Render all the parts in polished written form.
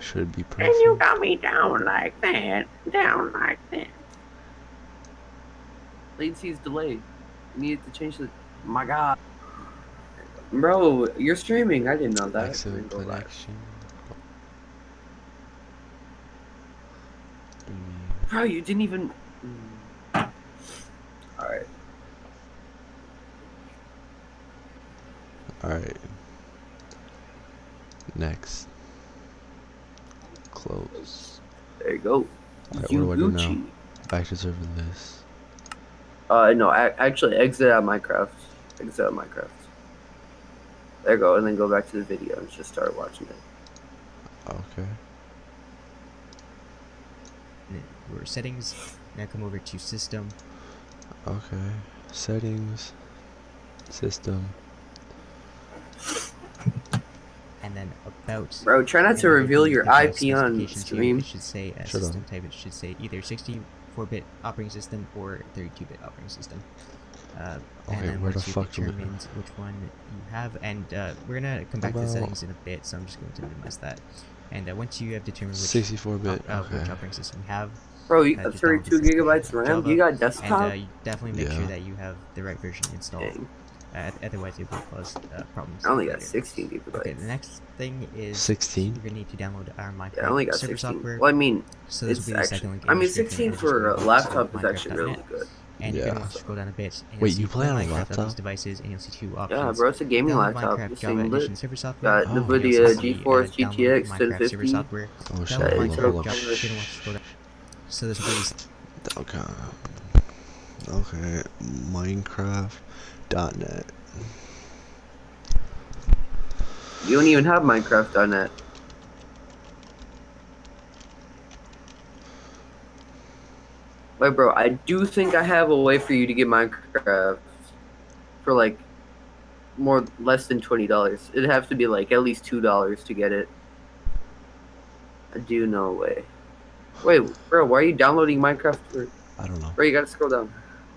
Should be And you perfect. got me down like that. Down like that. Latency is delayed. You needed to change the. My God. Bro, you're streaming. I didn't know that. And then Excellent go live. connection. What do you mean? Bro, you didn't even. Alright. Alright. Next. Close. There you go. Alright, what You do I do now? Gucci. Back to server this. No, actually, exit out of Minecraft. Exit out of Minecraft. There you go, and then go back to the video and just start watching it. Okay. Your settings. Now come over to system. Okay. Settings. System. And then about. Bro, try not to reveal your IP on stream. It should say system type. It should say either 64-bit operating system or 32-bit operating system. Okay, and then where the once you've fuck do we go? determined which one you have, and we're gonna come back to the settings in a bit, so I'm just going to minimize that. And once you have determined which 64-bit. Okay. which operating system you have, Bro, you got just download 32 the system gigabytes RAM? Java, You got desktop? and you definitely make sure Yeah. that you have the right version installed. Dang. Otherwise, it will cause problems. I only got later. 16 gigabytes. Okay, the next thing is 16? you're gonna need to download our Minecraft Yeah, I only got server 16. software. Well, I mean, So this it's will be the second actually. link in I the mean, description, 16 and just for go a to laptop is actually really minecraft.net. good. And you're Yeah. gonna want to scroll down a bit. And Wait, you'll you see play on a Minecraft on laptop? these devices, and you'll see two options. Yeah, bro, it's a gaming Download laptop. Minecraft This Java thing Edition lit. server software. Got Oh. NVIDIA and you'll also see, GeForce download GTX Minecraft server 1050. software. Oh shit, Download Yeah, hold it's up, hold up. Minecraft Java. okay. You're gonna want to scroll down. So this will be Okay. Okay. Minecraft.net. You don't even have Minecraft.net. Wait, bro, I do think I have a way for you to get Minecraft for like less than $20. It'd have to be like at least $2 to get it. I do know a way. Wait, bro, why are you downloading Minecraft for? I don't know. Bro, you gotta scroll down.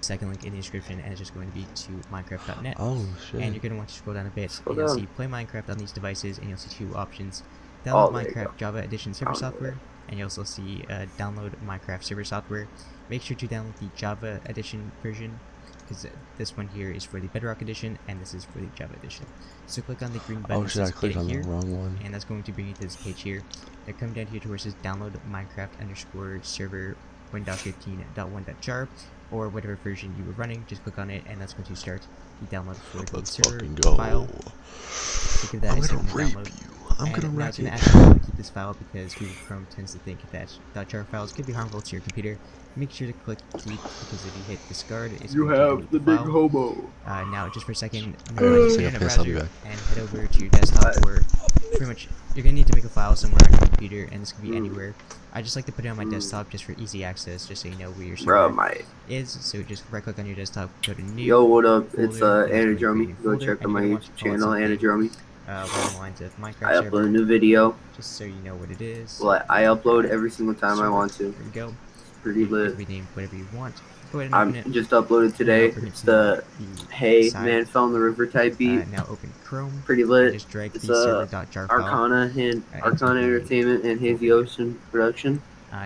second link in the description, and it's just going to be to minecraft.net. Oh shit. And you're going to want to scroll down a bit, Scroll and you'll down. see play Minecraft on these devices, and you'll see two options. Oh, Download there you Minecraft go. Java Edition server Download software, it. and you also see download Minecraft server software. Make sure to download the Java Edition version, because this one here is for the Bedrock Edition, and this is for the Java Edition. So click on the green button Oh that shit, I says clicked Get on It the Here, wrong one. and that's going to bring you to this page here. Now come down here to where it says download Minecraft underscore server 1.15.1.jar, or whatever version you were running. Just click on it, and that's going to start the download for the Let's server fucking go. file. So give that I'm a gonna second to rape download. you. I'm And gonna now wreck it's going it. to ask you to keep this file because Google Chrome tends to think that .jar files could be harmful to your computer. Make sure to click keep, because if you hit discard, it's You going to have delete the big file. hobo. Now, just for a second, Say minimize your okay, internet I'll be browser back. and head over to your desktop, where pretty much you're going to need to make a file somewhere on your computer, and this can be anywhere. I just like to put it on my desktop just for easy access, just so you know where your Bro, server my. is. So just right click on your desktop, go to new. Yo, what up? It's folder, and Anna that's going to Drummy. create a new Go folder, check and out my you're gonna want to YouTube call it channel, Anna something, Drummy. along the lines of Minecraft I upload a server, new video. just so you know what it is. Well, I upload every single time I want to. There we go. Pretty You can lit. rename whatever you want. Go ahead and open I'm it. just uploaded today. Bring it It's to the Hey side. Man Fell in the River type beat. Now open Chrome. Pretty And lit. just drag It's the server.jar file. Arcana and into Arcana the Entertainment and Hazy folder. Ocean Production.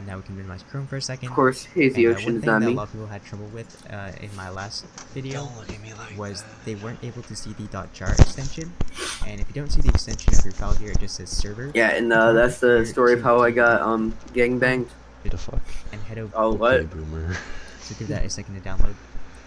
Now we can minimize Chrome for a second. Of course, Hazy And Ocean one is thing not that a me. lot of people had trouble with in my last video Don't look at me like was that. they weren't able to see the .jar extension. And if you don't see the extension of your file here, it just says server. Yeah, and that's the story of how I got gangbanged. What the fuck? And head over. Oh, Okay, what? boomer. So give that a second to download.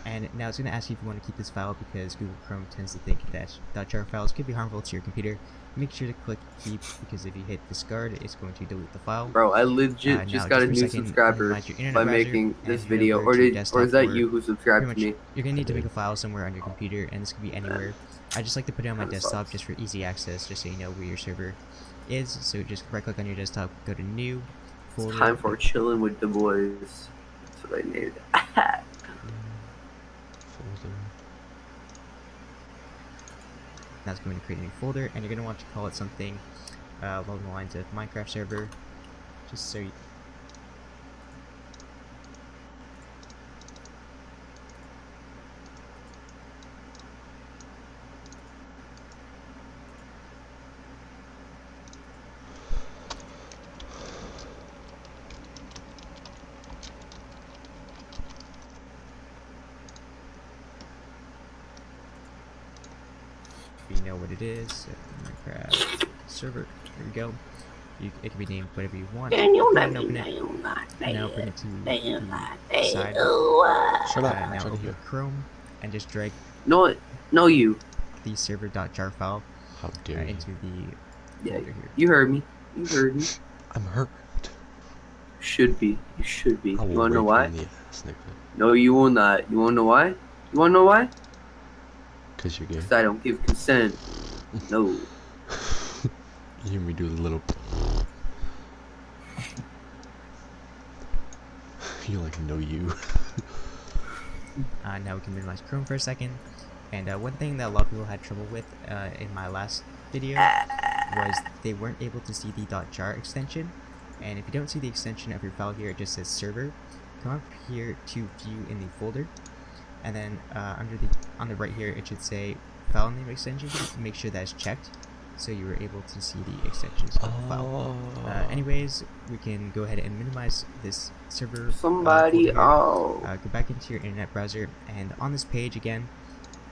And now it's going to ask you if you want to keep this file because Google Chrome tends to think that .jar files could be harmful to your computer. Make sure to click keep because if you hit discard, it's going to delete the file. Bro, I legit Now, just got a for new second, subscriber minimize your internet by browser making and this head video, over or to your is desktop that where you who subscribed pretty to much me? you're going to need to make a file somewhere on your computer, and this could be anywhere. I just like to put it on my Kinda desktop sucks. just for easy access, just so you know where your server is. So just right click on your desktop, go to new, folder. Time for chilling with the boys. That's what I named it. Folder. That's going to create a new folder, and you're going to want to call it something along the lines of Minecraft server, just so you. know what it is. So Minecraft server. There we go. It can be named whatever you want. Go ahead and open it. Now bring it to the side. Shut up. Now I'm trying to open hear. Chrome and just drag No, you. the server.jar file How dare you? into the Yeah, folder here. you heard me. You heard me. I'm hurt. Should be. You should be. I You will wanna know rape why? you in the ass, nigga. No, you will not. You wanna know why? You wanna know why? Cause you're gay. 'Cause I don't give consent. No. You hear me do the little. You like know you. Now we can minimize Chrome for a second. And one thing that a lot of people had trouble with in my last video was they weren't able to see the .jar extension. And if you don't see the extension of your file here, it just says server. Come up here to view in the folder, and then on the right here it should say file name extension. Make sure that's checked, so you were able to see the extensions of the file. Anyways, we can go ahead and minimize this server. Somebody. Go back into your internet browser, and on this page again,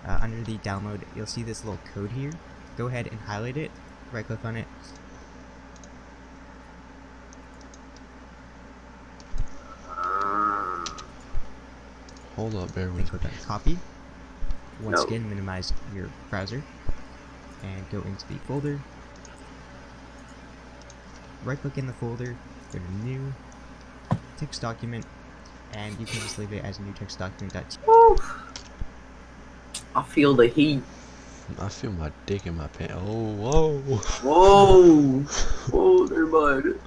under the download, you'll see this little code here. Go ahead and highlight it. Right click on it. Hold up, bear And with click me. on copy. Once No. again, minimize your browser and go into the folder. Right click in the folder, go to new, text document, and you can just leave it as a new text document. Woo. I feel the heat. I feel my dick in my pants. Oh, whoa. Whoa. Whoa there, bud.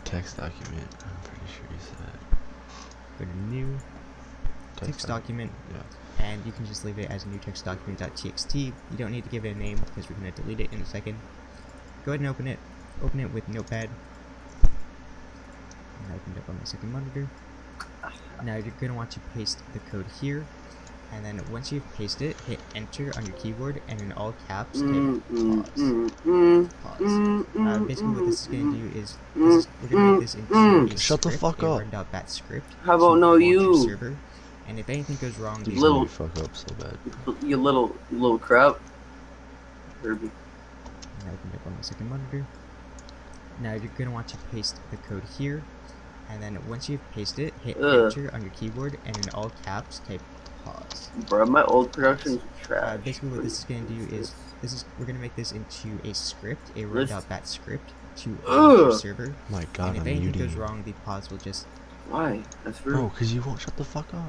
Text document. I'm pretty sure you said. Go to new, text document, Yeah. and you can just leave it as a new text document.txt. You don't need to give it a name because we're going to delete it in a second. Go ahead and open it. Open it with Notepad. And I opened it up on my second monitor. Now you're going to want to paste the code here, and then once you've pasted it, hit enter on your keyboard, and in all caps type pause. Basically what this is going to do is we're going to make this into a Shut the script, fuck a up. run.bat script. How about to no launch your you? server, and if anything goes wrong, these Little- You fuck up so bad. You little crap. Herbie. and I opened it up on my second monitor. Now you're going to want to paste the code here, and then once you've pasted it, hit enter on your keyboard, and in all caps type pause. Bro, my old production's trash. Basically what this is going to do is we're going to make this into a script, a run.bat script to launch your server, My God, and if I'm anything muting goes you. wrong, the pause will just Why? That's rude. Bro, cause you won't shut the fuck up.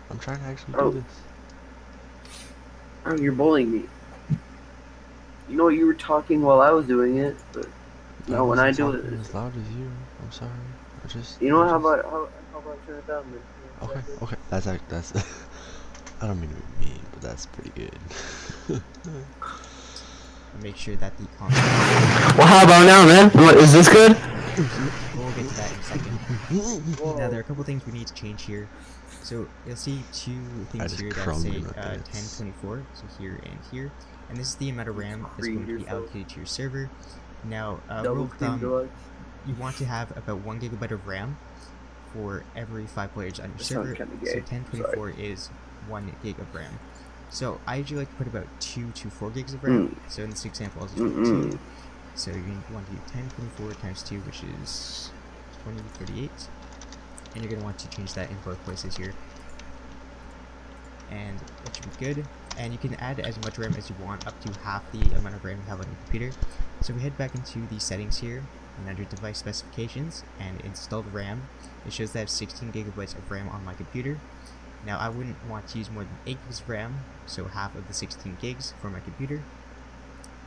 I'm trying to actually Oh. do this. Oh, you're bullying me. You know you were talking while I was doing it, but no, when I do wasn't it, talking as loud as you. I'm sorry. I just. you know I how just- about I turn it down then? Okay. That's. I don't mean to be mean, but that's pretty good. make sure that the comment. Well, how about now, man? What, is this good? We'll get to that in a second. Now there are a couple things we need to change here. So you'll see two things just here that crumbed say in my pants. 1024, so here and here, and this is the amount of RAM that's going to be allocated to your server. Now, rule of thumb, you want to have about 1 gigabyte of RAM for every 5 players on your That server. sounds kinda So gay. 1024 is 1 gig of RAM. So I usually like to put about 2 to 4 gigs of RAM. So in this example, I'll just put 2. So you're going to want to do 1024 times 2, which is 2038. And you're going to want to change that in both places here. And that should be good. And you can add as much RAM as you want, up to half the amount of RAM you have on your computer. So we head back into the settings here, and under device specifications and installed RAM, it shows that I have 16 gigabytes of RAM on my computer. Now I wouldn't want to use more than 8 gigs of RAM, so half of the 16 gigs for my computer.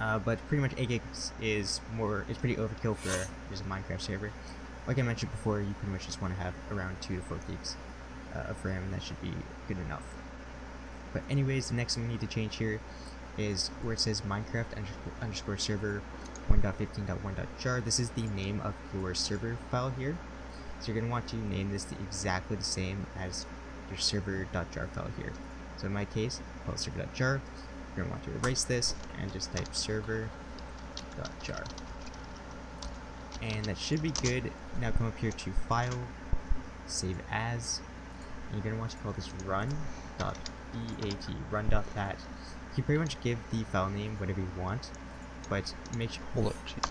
But pretty much 8 gigs is pretty overkill for just a Minecraft server. Like I mentioned before, you pretty much just want to have around 2 to 4 gigs of RAM, and that should be good enough. But anyways, the next thing we need to change here is where it says Minecraft underscore server 1.15.1.jar. This is the name of your server file here. So you're going to want to name this exactly the same as your server.jar file here. So in my case, I'll call it server.jar. You're going to want to erase this and just type server.jar. And that should be good. Now come up here to File, Save As, and you're going to want to call this run.bat run.bat. You can pretty much give the file name whatever you want, but make sure. Hold up, jeez.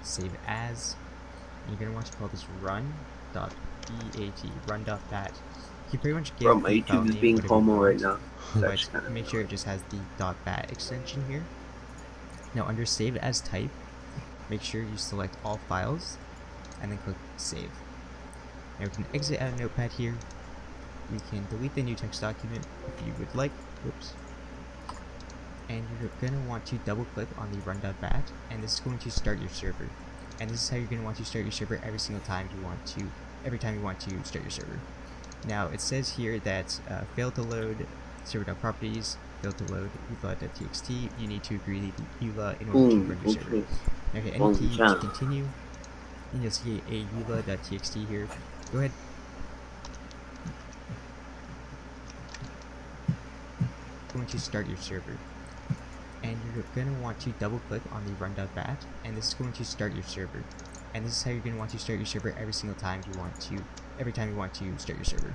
Save as. And you're gonna want to call this run.bat, run.bat. You can pretty much give Bro, my the file YouTube is name being whatever you homo right want, now. but make sure it just has the .bat extension here. Now under save as type, make sure you select all files and then click save. Now we can exit out of Notepad here. We can delete the new text document if you would like. Whoops. And you're going to want to double click on the run.bat, and this is going to start your server. And this is how you're going to want to start your server every time you want to start your server. Now it says here that failed to load server.properties, failed to load eula.txt. You need to agree to eula in order to run your server. Now hit any key to continue, and you'll see a eula.txt here. Go ahead. Going to start your server, and you're going to want to double click on the run.bat, and this is going to start your server. And this is how you're going to want to start your server every time you want to start your server.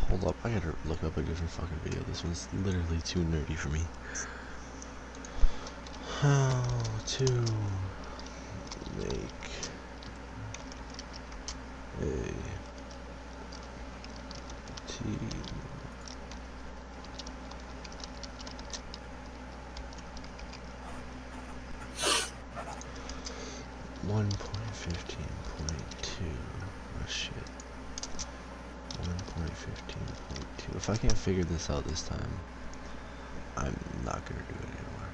Hold up, I gotta look up a different fucking video. This one's literally too nerdy for me. How to make a team. One point 15.2. Oh shit. 1.15.2. If I can't figure this out this time, I'm not gonna do it anymore.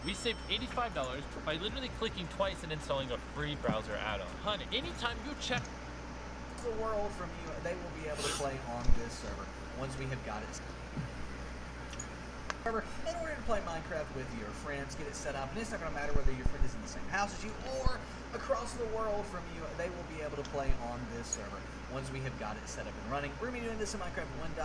We saved $85 by literally clicking twice and installing a free browser add-on. Hun, anytime you check the world from you, they will be able to play on this server once we have got it. In order to play Minecraft with your friends, get it set up, and it's not going to matter whether your friend is in the same house as you or across the world from you, they will be able to play on this server once we have got it set up and running. We're going to be doing this in Minecraft 1.15.2.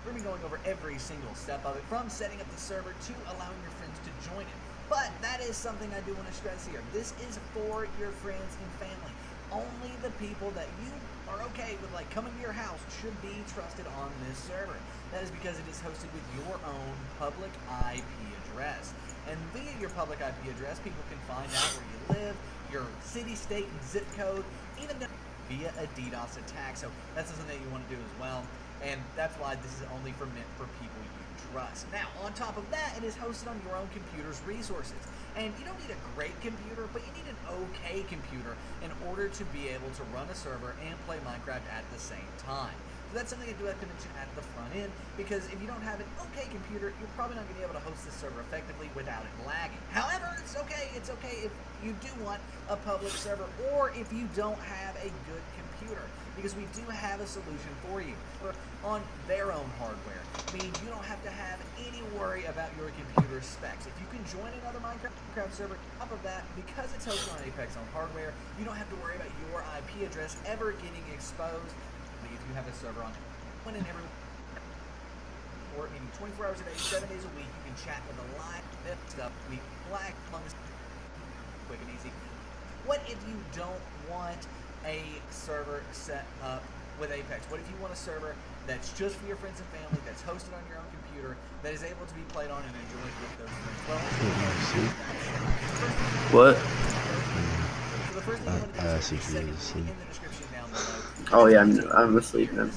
We're going to be going over every single step of it, from setting up the server to allowing your friends to join it. But that is something I do want to stress here. This is for your friends and family. Only the people that you are okay with, like, coming to your house should be trusted on this server. That is because it is hosted with your own public IP address. And via your public IP address, people can find out where you live, your city, state, and zip code, even via a DDoS attack. So that's something that you want to do as well. And that's why this is only meant for people you trust. Now, on top of that, it is hosted on your own computer's resources. And you don't need a great computer, but you need an okay computer in order to be able to run a server and play Minecraft at the same time. So that's something I do have to mention at the front end, because if you don't have an okay computer, you're probably not going to be able to host this server effectively without it lagging. However, it's okay if you do want a public server, or if you don't have a good computer, because we do have a solution for you on their own hardware, meaning you don't have to have any worry about your computer specs. If you can join another Minecraft server, on top of that, because it's hosted on Apex on hardware, you don't have to worry about your IP address ever getting exposed. If you have a server on when and every, or maybe 24 hours a day, 7 days a week, you can chat with a live stuff. We black among this quick and easy. What if you don't want a server set up with Apex? What if you want a server that's just for your friends and family, that's hosted on your own computer, that is able to be played on and enjoyed with those friends? Well, What? so the first thing you want to do is see if set you it see. in the description down below. Oh yeah, I'm asleep, man.